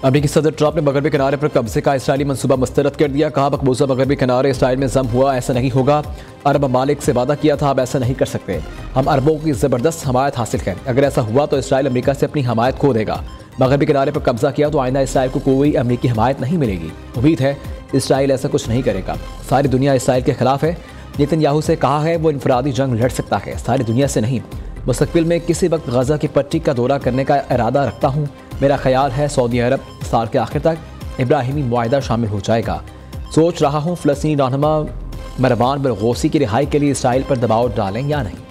अमेरिकी सदर ट्रंप ने मगरबी किनारे पर कब्जे का इसराइली मंसूबा मुस्तरद कर दिया। कहा, मकबूजा मगरबी किनारे इसराइल में जम हुआ, ऐसा नहीं होगा। अरब ममालिक से वादा किया था, अब ऐसा नहीं कर सकते। हम अरबों की ज़बरदस्त हमायत हासिल करें। अगर ऐसा हुआ तो इसराइल अमेरिका से अपनी हमायत खो देगा। मगरबी किनारे पर कब्जा किया तो आइंदा इसराइल को कोई अमेरिकी हमायत नहीं मिलेगी। उम्मीद है इसराइल ऐसा कुछ नहीं करेगा। सारी दुनिया इसराइल के खिलाफ है। नेतन्याहू से कहा है वो इनफरादी जंग लड़ सकता है, सारी दुनिया से नहीं। मुस्तकबिल में किसी वक्त गजा की पट्टी का दौरा करने का इरादा रखता हूँ। मेरा ख्याल है सऊदी अरब साल के आखिर तक इब्राहिमी मुआहदा शामिल हो जाएगा। सोच रहा हूँ फ़लस्तीनी रहनुमा मरवान बरगोसी की रिहाई के लिए इसराइल पर दबाव डालें या नहीं।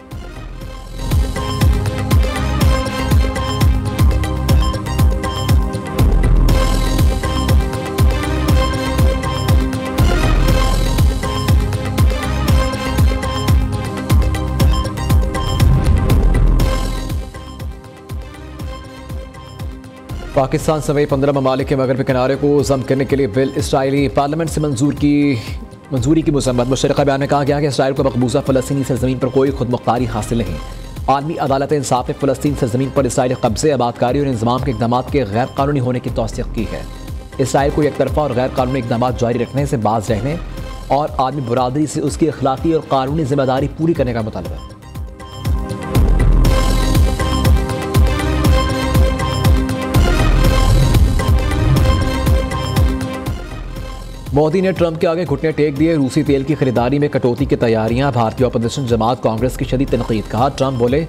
पाकिस्तान समेत 15 ममालिक के मगरबी किनारे को जम करने के लिए बिल इसराइली पार्लियामेंट से मंजूरी की मजम्मत। मुशतरका बयान में कहा गया कि इसराइल को मकबूजा फ़लस्तीनी सरज़मीन पर कोई खुद मुख्तारी हासिल नहीं। आलमी अदालत इंसाफ ने फ़लस्तीन सरज़मीन पर इसराइली कब्जे, आबादकारी और इंतज़ाम के इक़दाम के गैर कानूनी होने की तौसीक़ की है। इसराइल को एक तरफ़ा और गैर कानूनी इक़दाम जारी रखने से बाज रहने और आलमी बरादरी से उसकी अखलाकी और कानूनी जिम्मेदारी पूरी करने का मुतालबा। मोदी ने ट्रंप के आगे घुटने टेक दिए। रूसी तेल की खरीदारी में कटौती की तैयारियां। भारतीय अपोजिशन जमात कांग्रेस की शदीद तनकीद। कहा, ट्रंप बोले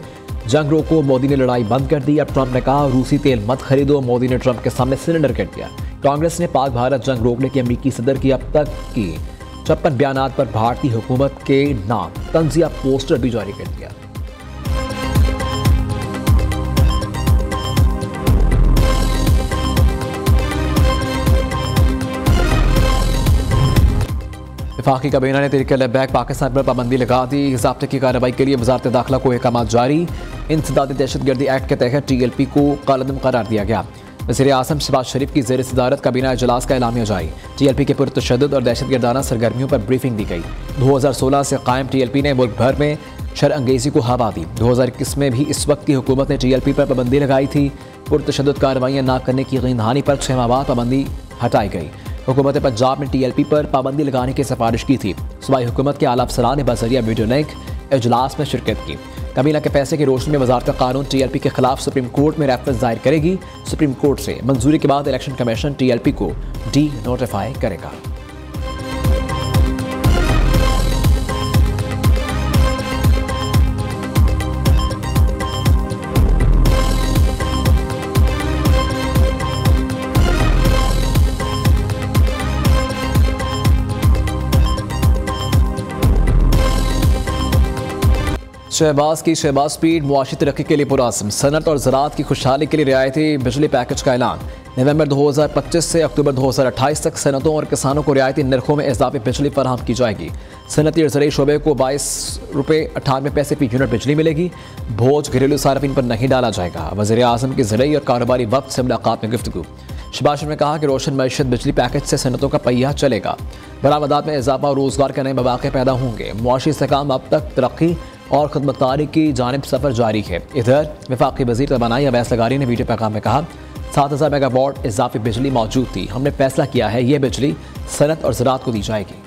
जंग रोको, मोदी ने लड़ाई बंद कर दी। अब ट्रंप ने कहा रूसी तेल मत खरीदो, मोदी ने ट्रंप के सामने सिलेंडर कर दिया। कांग्रेस ने पाक भारत जंग रोकने की अमेरिकी सदर की अब तक की 56 बयानात पर भारतीय हुकूमत के नाम तंजिया पोस्टर भी जारी कर दिया। वफाकी काबीना ने तहरीक लबैक पाकिस्तान पर पाबंदी लगा दी। ज़ाब्ते की कार्रवाई के लिए वज़ारत दाखिला को अहकाम जारी। इंसदादी दहशतगर्दी एक्ट के तहत TLP को कालअदम करार दिया गया। वज़ीर आज़म शहबाज शरीफ की ज़ेर सदारत काबीना इजलास का एलामिया जारी। TLP के पुरतशद्दुद और दहशतगर्दाना सरगर्मियों पर ब्रीफिंग दी गई। 2016 से कायम TLP ने मुल्क भर में शर अंगेज़ी को हवा दी। 2021 में भी इस वक्त की हुकूमत ने TLP पर पाबंदी लगाई थी। पुरतशद्दुद कार्रवाइयाँ न करने की गीनहानी पर 6 माह बाद पाबंदी हटाई गई। हुकूमत पंजाब ने TLP पर पाबंदी लगाने की सिफारिश की थी। सूबाई हुकूमत के आला अफसरान ने बज़रिया वीडियो लिंक इजलास में शिरकत की। काबीना के फैसले की रोशनी में वज़ारत कानून TLP के खिलाफ सुप्रीम कोर्ट में रेफरेंस दायर करेगी। सुप्रीम कोर्ट से मंजूरी के बाद इलेक्शन कमीशन TLP को डी नोटिफाई करेगा। शहबाज की शहबाज स्पीड मुआशी तरक्की के लिए पुराज़म। सनत और ज़राअत की खुशहाली के लिए रियायती बिजली पैकेज का ऐलान। नवंबर 2025 से अक्टूबर 2028 तक सनतों और किसानों को रियायती नरखों में इजाफी बिजली फराहम की जाएगी। सनती और ज़राई शोबे को 22 रुपये 98 पैसे फी यूनिट बिजली मिलेगी। बोझ घरेलू सार्फिन पर नहीं डाला जाएगा। वज़ीर आज़म की ज़राई और कारोबारी वक्त से मुलाकात में गुफ्तगू। शहबाज शरीफ ने कहा कि रोशन मईशत बिजली पैकेज से सनतों का पहिया चलेगा। बरामदात में इजाफा और रोज़गार के नए मौक़े पैदा होंगे। मुआशी इस्तेहकाम अब तक तरक्की और खुदमुख्तारी की जानिब सफ़र जारी है। इधर वफाकी वज़ीर तवानाई अवैस लगारी ने वीडियो पैगाम में कहा 7000 मेगावाट इजाफी बिजली मौजूद थी। हमने फैसला किया है ये बिजली सनत और ज़राअत को दी जाएगी।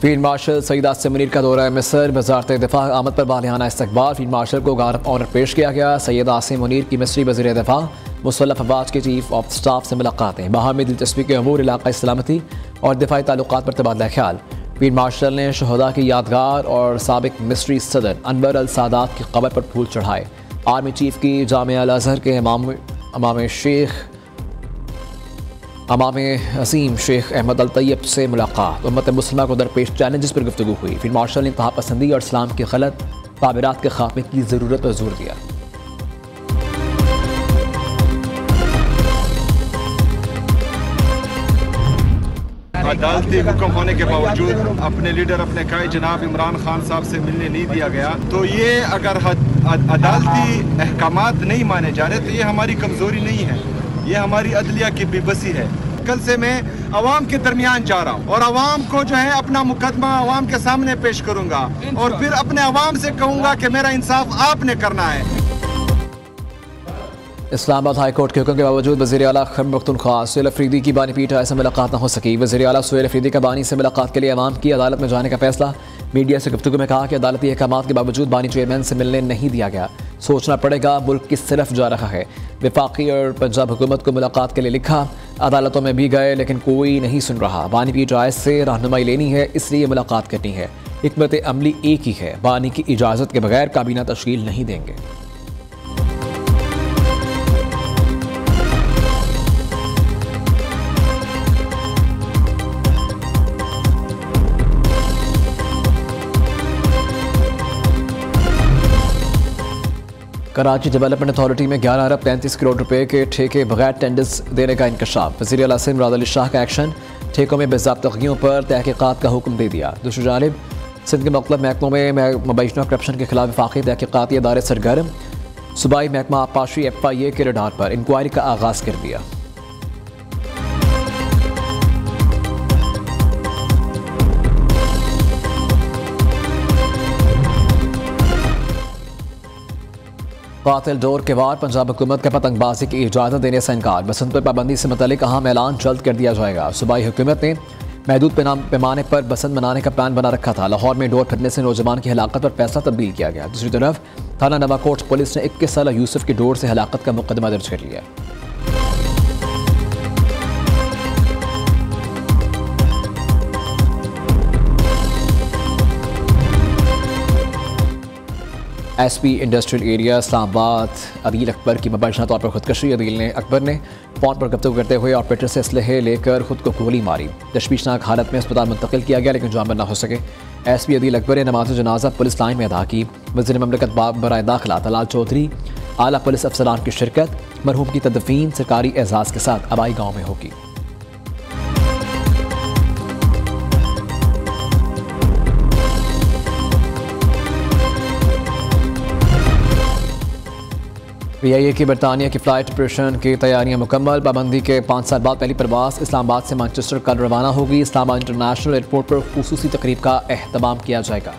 फील्ड मार्शल सईद आसिम मुनीर का दौरा मिस्र। वज़ारत दिफा आमद पर बालियाना इस्तकबाल। फील्ड मार्शल को ऑनर पेश किया गया। सैयद आसिम मुनीर की मिस्री वज़ीर दिफा मुसल्लफ़ अफवाज के चीफ ऑफ स्टाफ से मुलाकातें। बाहमी दिलचस्पी के अमूर इलाक़ाई सलामती और दिफाई ताल्लुकात पर तबादला ख्याल। फील्ड मार्शल ने शहदा की यादगार और साबिक मिस्री सदर अनवर अल सादात की कब्र पर फूल चढ़ाए। आर्मी चीफ की जामिया अल अज़हर के इमाम असीम शेख अहमद अल तैयब से मुलाकात। उम्मत मुस्लिमा को दरपेश चैलेंजेस पर गुफ्तगू हुई। फील्ड मार्शल ने इंतहा पसंदी और इस्लाम के गलत ताबीरात के खात्मे की ज़रूरत पर जोर दिया। अदालती हुक्म होने के बावजूद अपने लीडर अपने कायद जनाब इमरान खान साहब से मिलने नहीं दिया गया, तो ये अगर अदालती अहकामात नहीं माने जा रहे तो ये हमारी कमज़ोरी नहीं है, ये हमारी अदलिया की बेबसी है। कल से मैं अवाम के दरमियान जा रहा हूँ और अवाम को जो है अपना मुकदमा अवाम के सामने पेश करूंगा और फिर अपने अवाम से कहूँगा कि मेरा इंसाफ आपने करना है। इस्लामाबाद हाई कोर्ट के हुक्म के बावजूद वज़ीर आला खैबर मखदूम खान सुहेल अफरीदी की बानी पीठ से मुलाकात न हो सकी। वज़ीर आला सुहेल अफरीदी का बानी से मुलाकात के लिए अवाम की अदालत में जाने का फैसला। मीडिया से गुफ्तगू में कहा कि अदालती अहकाम के बावजूद बानी चेयरमैन से मिलने नहीं दिया गया। सोचना पड़ेगा मुल्क किस तरफ जा रहा है। वफाकी और पंजाब हुकूमत को मुलाकात के लिए लिखा, अदालतों में भी गए लेकिन कोई नहीं सुन रहा। बानी पीठ राय से रहनुमाई लेनी है, इसलिए मुलाकात करनी है। हिकमत अमली एक ही है, बानी की इजाज़त के बगैर काबीना तश्कील नहीं देंगे। कराची डेवलपमेंट अथॉरिटी में 11 अरब 33 करोड़ रुपए के ठेके बगैर टेंडर्स देने का इंकशाफ। वज़ीर आला सिंध मुराद अली शाह का एक्शन, ठेकों में बेज़ाब्तगियों पर तहकीकात का हुक्म दे दिया। दूसरी जानिब सिंध के मुख्तलिफ महकमों में मुबैना करप्शन के खिलाफ वफाकी तहकीकाती अदारे सरगर्म। सूबाई महकमा आबपाशी FIA के रडार पर इंक्वायरी का आगाज़ कर दिया। कातिल डोर के वार, पंजाब हुकूमत का पतंगबाजी की इजाज़त देने से इनकार। बसंत पर पाबंदी से मुतल्लिक अहम ऐलान जल्द कर दिया जाएगा। सूबाई हुकूमत ने महदूद पैमाने पर बसंत मनाने का प्लान बना रखा था। लाहौर में डोर फटने से नौजवान की हलाकत पर फैसला तब्दील किया गया। दूसरी तरफ थाना नवाकोट पुलिस ने 21 साला यूसुफ की डोर से हलाकत का मुकदमा दर्ज कर लिया। SP industrial area Islamabad Adeel Akbar की मुबैना तौर पर खुदकशी। अदील अकबर ने फ़ोन पर गुफ्तगू करते हुए ऑपरेटर से असलहे लेकर खुद को गोली मारी। तशवीशनाक हालत में अस्पताल मुंतकिल किया गया लेकिन जान न हो सके। SP अदील अकबर ने नमाज जनाजा पुलिस लाइन में अदा की। वज़ीर ममलकत बराए दाखिला तलाल चौधरी, आला पुलिस अफसरान की शिरकत। मरहूम की तदफीन सरकारी एजाज़ के साथ अबाई गाँव में होगी। PIA की बरतानिया की फ़्लाइट ऑपरेशन की तैयारियां मुकम्मल। पाबंदी के 5 साल बाद पहली परवाज़ इस्लामाबाद से मैनचेस्टर कल रवाना होगी। इस्लामाबाद इंटरनेशनल एयरपोर्ट पर खुसूसी तकरीब का एहतमाम किया जाएगा।